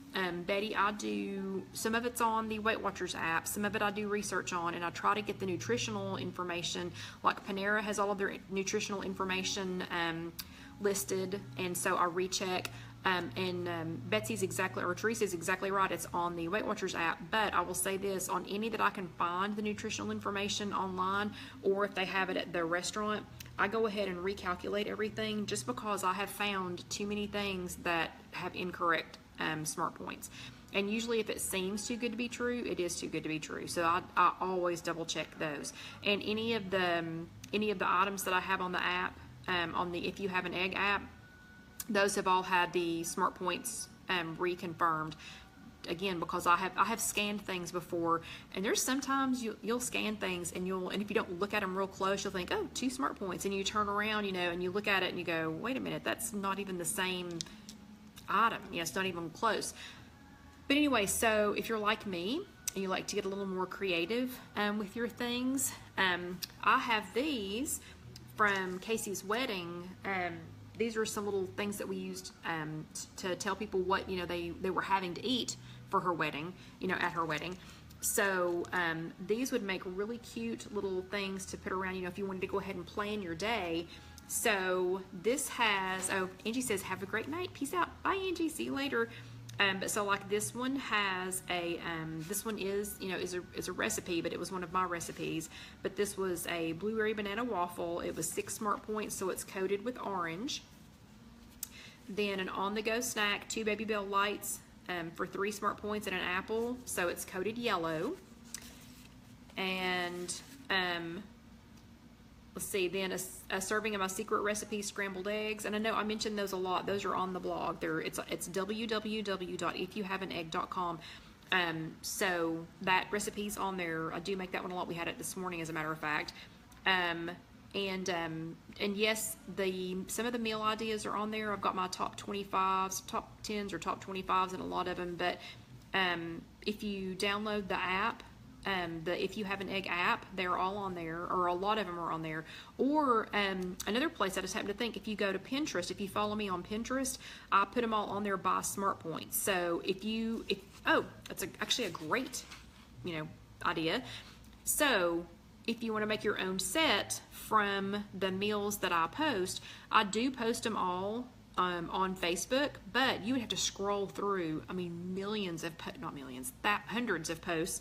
Betty, I do, some of it's on the Weight Watchers app, some of it I do research on, and I try to get the nutritional information. Like Panera has all of their nutritional information listed, and so I recheck. Betsy's exactly, or Teresa's exactly right, it's on the Weight Watchers app. But I will say this, on any that I can find the nutritional information online, or if they have it at the restaurant, I go ahead and recalculate everything, just because I have found too many things that have incorrect smart points. And usually if it seems too good to be true, it is too good to be true. So I always double check those. And any of the items that I have on the app, on the If You Have an Egg app, those have all had the smart points reconfirmed. Again, because I have scanned things before, and there's sometimes you'll scan things and if you don't look at them real close, you'll think, oh, 2 smart points, and you turn around, and you look at it and you go, wait a minute, that's not even the same item. It's not even close. But anyway, so if you're like me and you like to get a little more creative with your things, I have these from Casey's wedding. These are some little things that we used to tell people what they were having to eat for her wedding, at her wedding. So these would make really cute little things to put around, if you wanted to go ahead and plan your day. So this has, oh, Angie says, have a great night. Peace out. Bye, Angie. See you later. But so like this one has a, this one is a recipe, but it was one of my recipes. But this was a blueberry banana waffle. It was 6 smart points, so it's coated with orange. Then an on-the-go snack, 2 Baby Bell Lights for 3 smart points, and an apple, so it's coated yellow. And let's see, then a serving of my secret recipe scrambled eggs. And I know I mentioned those a lot. Those are on the blog. It's www.ifyouhaveanegg.com. So that recipe's on there. I do make that one a lot. We had it this morning, as a matter of fact. And yes, some of the meal ideas are on there. I've got my top 25s, top 10s, or top 25s in a lot of them. But if you download the app, the If You Have an Egg app, they're all on there, or a lot of them are on there. Or another place I just happen to think, if you go to Pinterest, if you follow me on Pinterest, I put them all on there by smart points. So if Oh, that's actually a great, idea. So if you want to make your own set from the meals that I do post them all on Facebook, but you would have to scroll through, millions of, not millions, hundreds of posts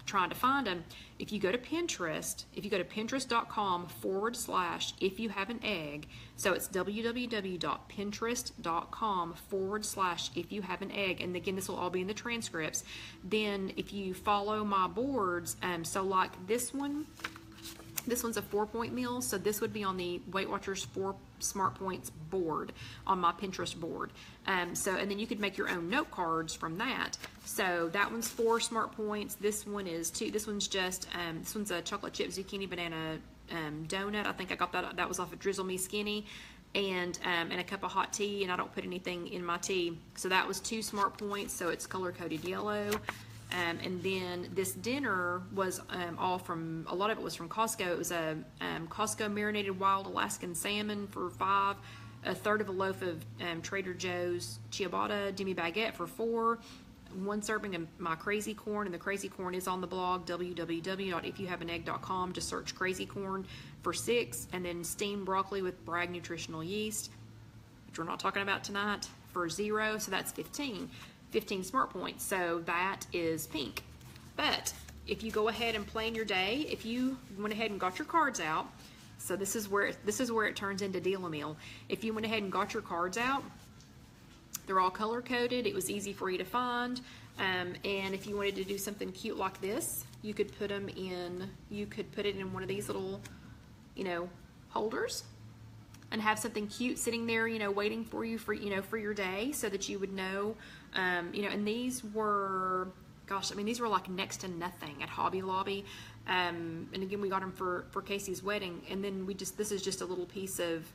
trying to find them. If you go to Pinterest, if you go to pinterest.com/IfYouHaveAnEgg, so it's www.pinterest.com/IfYouHaveAnEgg, and again, this will all be in the transcripts. Then if you follow my boards, so like this one's a 4-point meal, so this would be on the Weight Watchers 4 Smart Points board on my Pinterest board. And then you could make your own note cards from that. So that one's 4 smart points. This one is 2. This one's just this one's a chocolate chip zucchini banana donut. I think I got that was off of Drizzle Me Skinny, and a cup of hot tea. And I don't put anything in my tea, so that was 2 smart points. So it's color coded yellow. And then this dinner was a lot of it was from Costco. It was a Costco marinated wild Alaskan salmon for $5, a third of a loaf of Trader Joe's ciabatta demi baguette for $4, 1 serving of my crazy corn, and the crazy corn is on the blog www.ifyouhaveanegg.com. Just search crazy corn for $6, and then steamed broccoli with Bragg nutritional yeast, which we're not talking about tonight, for $0. So that's 15 smart points. So that is pink. But if you go ahead and plan your day, if you went ahead and got your cards out, so this is where it turns into Deal-A-Meal. If you went ahead and got your cards out, they're all color coded. It was easy for you to find. And if you wanted to do something cute like this, you could put it in one of these little, holders, and have something cute sitting there, waiting for you for your day, so that you would know, and these were, these were like next to nothing at Hobby Lobby. And again, we got them for Casey's wedding, and then this is just a little piece of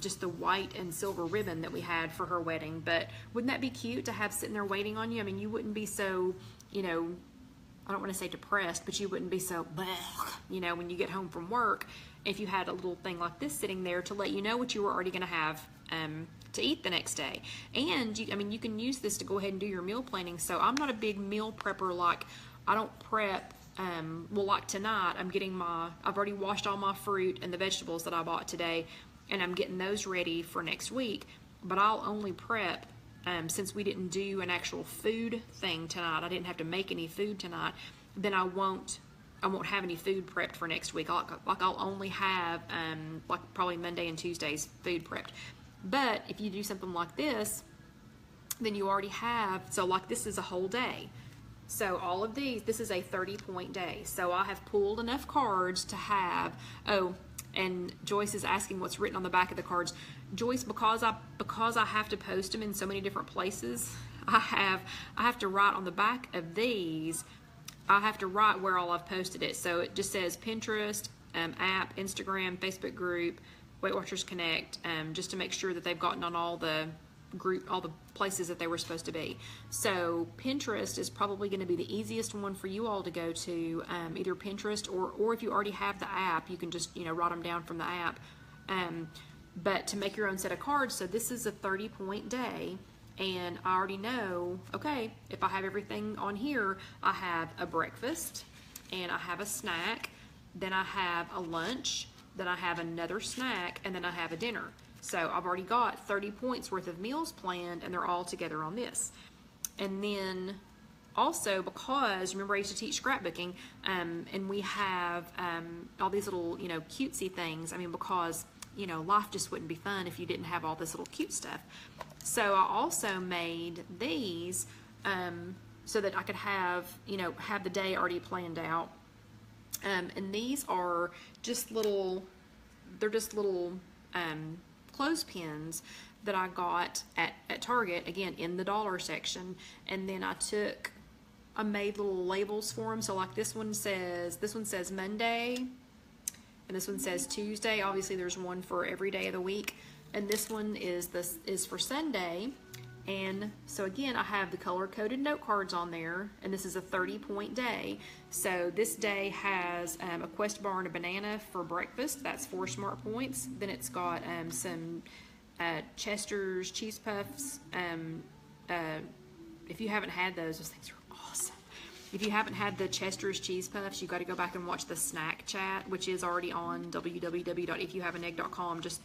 just the white and silver ribbon that we had for her wedding. But wouldn't that be cute to have sitting there waiting on you? You wouldn't be so, I don't want to say depressed, but you wouldn't be so, bleh, when you get home from work, if you had a little thing like this sitting there to let you know what you were already going to have to eat the next day. And you can use this to go ahead and do your meal planning. So I'm not a big meal prepper. Like, I don't prep. Like tonight, I've already washed all my fruit and the vegetables that I bought today, and I'm getting those ready for next week. But I'll only prep, since we didn't do an actual food thing tonight, I didn't have to make any food tonight, then I won't have any food prepped for next week. I'll only have, probably Monday and Tuesday's food prepped. But if you do something like this, then you already have, so like this is a whole day. So all of these, this is a 30-point day. So I have pulled enough cards to have, and Joyce is asking what's written on the back of the cards. Joyce, because I have to post them in so many different places, I have to write on the back of these, I have to write where all I've posted it. So it just says Pinterest, app, Instagram, Facebook group, Weight Watchers Connect, just to make sure that they've gotten on all the places that they were supposed to be. So Pinterest is probably going to be the easiest one for you all to go to, either Pinterest or if you already have the app, you can just write them down from the app. But to make your own set of cards, so this is a 30-point day, and I already know, okay, if I have everything on here, I have a breakfast, and I have a snack, then I have a lunch, then I have another snack, and then I have a dinner. So I've already got 30 points worth of meals planned, and they're all together on this. And then also, because remember I used to teach scrapbooking, and we have all these little cutesy things. Because life just wouldn't be fun if you didn't have all this little cute stuff. So I also made these so that I could have the day already planned out. And these are just little, clothespins that I got at Target, again in the dollar section. And then I made little labels for them. So like this one says Monday, and this one says Tuesday. Obviously there's one for every day of the week, and this one is for Sunday. And so again, I have the color-coded note cards on there, and this is a 30-point day. So this day has a Quest bar and a banana for breakfast. That's 4 smart points. Then it's got some Chester's cheese puffs, if you haven't had those things are awesome. If you haven't had the Chester's Cheese Puffs, you got to go back and watch the snack chat, which is already on www.ifyouhaveanegg.com. Just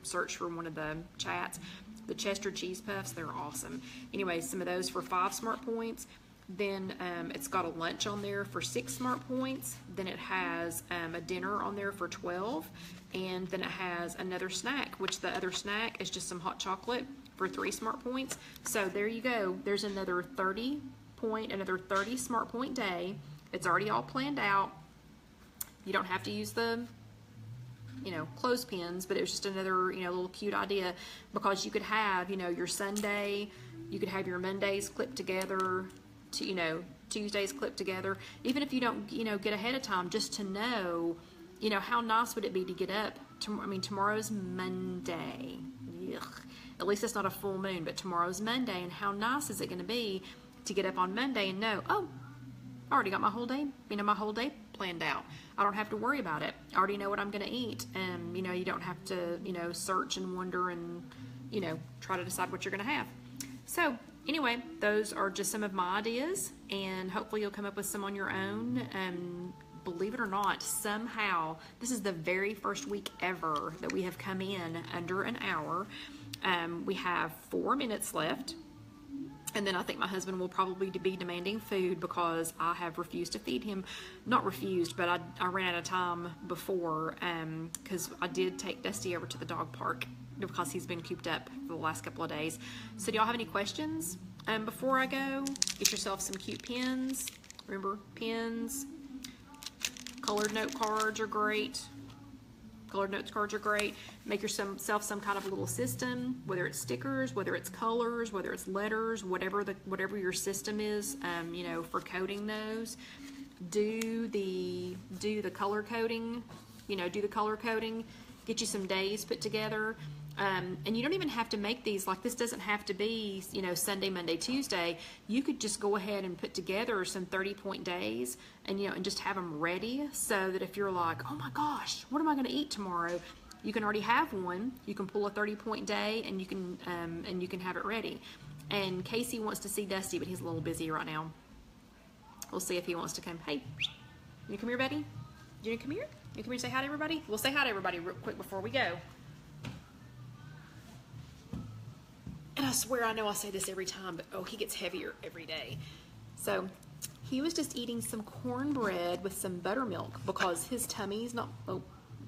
search for one of the chats. The Chester Cheese Puffs, they're awesome. Anyway, some of those for 5 smart points. Then it's got a lunch on there for 6 smart points. Then it has a dinner on there for 12. And then it has another snack, which the other snack is just some hot chocolate for 3 smart points. So there you go. There's another 30 smart point day. It's already all planned out. You don't have to use the clothespins, but it was just another, little cute idea, because you could have, your Sunday, you could have your Mondays clipped together, to, Tuesdays clipped together. Even if you don't, get ahead of time, just to know, how nice would it be to get up? Tomorrow's Monday. Ugh. At least it's not a full moon, but tomorrow's Monday, and how nice is it going to be to get up on Monday and know, oh, I already got my whole day, my whole day planned out. I don't have to worry about it. I already know what I'm going to eat. And, you don't have to, search and wonder and, try to decide what you're going to have. So anyway, those are just some of my ideas, and hopefully you'll come up with some on your own. Believe it or not, somehow, this is the very first week ever that we have come in under an hour. We have 4 minutes left. And then I think my husband will probably be demanding food, because I have refused to feed him. Not refused, but I ran out of time before, because I did take Dusty over to the dog park because he's been cooped up for the last couple of days. So do y'all have any questions before I go? Get yourself some cute pins. Remember, pins. Colored note cards are great. Colored notes cards are great. Make yourself some kind of a little system, whether it's stickers, whether it's colors, whether it's letters, whatever your system is, for coding those. Do the color coding, do the color coding. Get you some days put together. And you don't even have to make these, like, this doesn't have to be, Sunday, Monday, Tuesday. You could just go ahead and put together some 30-point days and, and just have them ready, so that if you're like, oh my gosh, what am I going to eat tomorrow? You can already have one. You can pull a 30-point day, and you can have it ready. And Casey wants to see Dusty, but he's a little busy right now. We'll see if he wants to come. Hey, you come here, buddy? You come here? You come here and say hi to everybody? We'll say hi to everybody real quick before we go. And I swear, I know I say this every time, but oh, he gets heavier every day. So he was just eating some cornbread with some buttermilk, because his tummy's not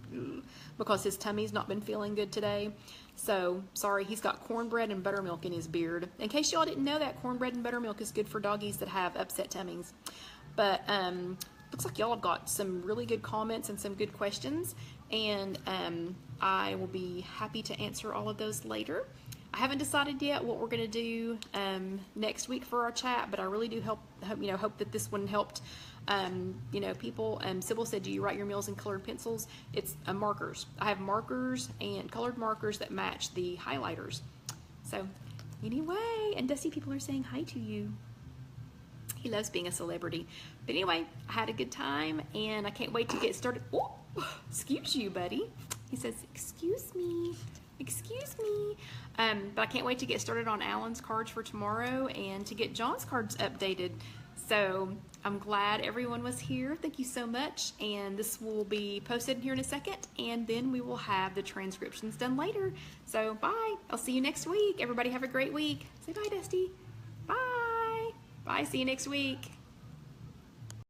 been feeling good today. So sorry, he's got cornbread and buttermilk in his beard. In case y'all didn't know that, cornbread and buttermilk is good for doggies that have upset tummies. But looks like y'all have got some really good comments and some good questions, and I will be happy to answer all of those later. I haven't decided yet what we're going to do next week for our chat, but I really do hope that this one helped people. Sybil said, do you write your meals in colored pencils? It's markers. I have markers and colored markers that match the highlighters. So anyway, and Dusty, people are saying hi to you. He loves being a celebrity. But anyway, I had a good time, and I can't wait to get started. Oh, excuse you, buddy. He says, excuse me. Excuse me. But I can't wait to get started on Alan's cards for tomorrow, and to get John's cards updated. So I'm glad everyone was here. Thank you so much. And this will be posted here in a second, and then we will have the transcriptions done later. So bye. I'll see you next week. Everybody have a great week. Say bye, Dusty. Bye. Bye. See you next week.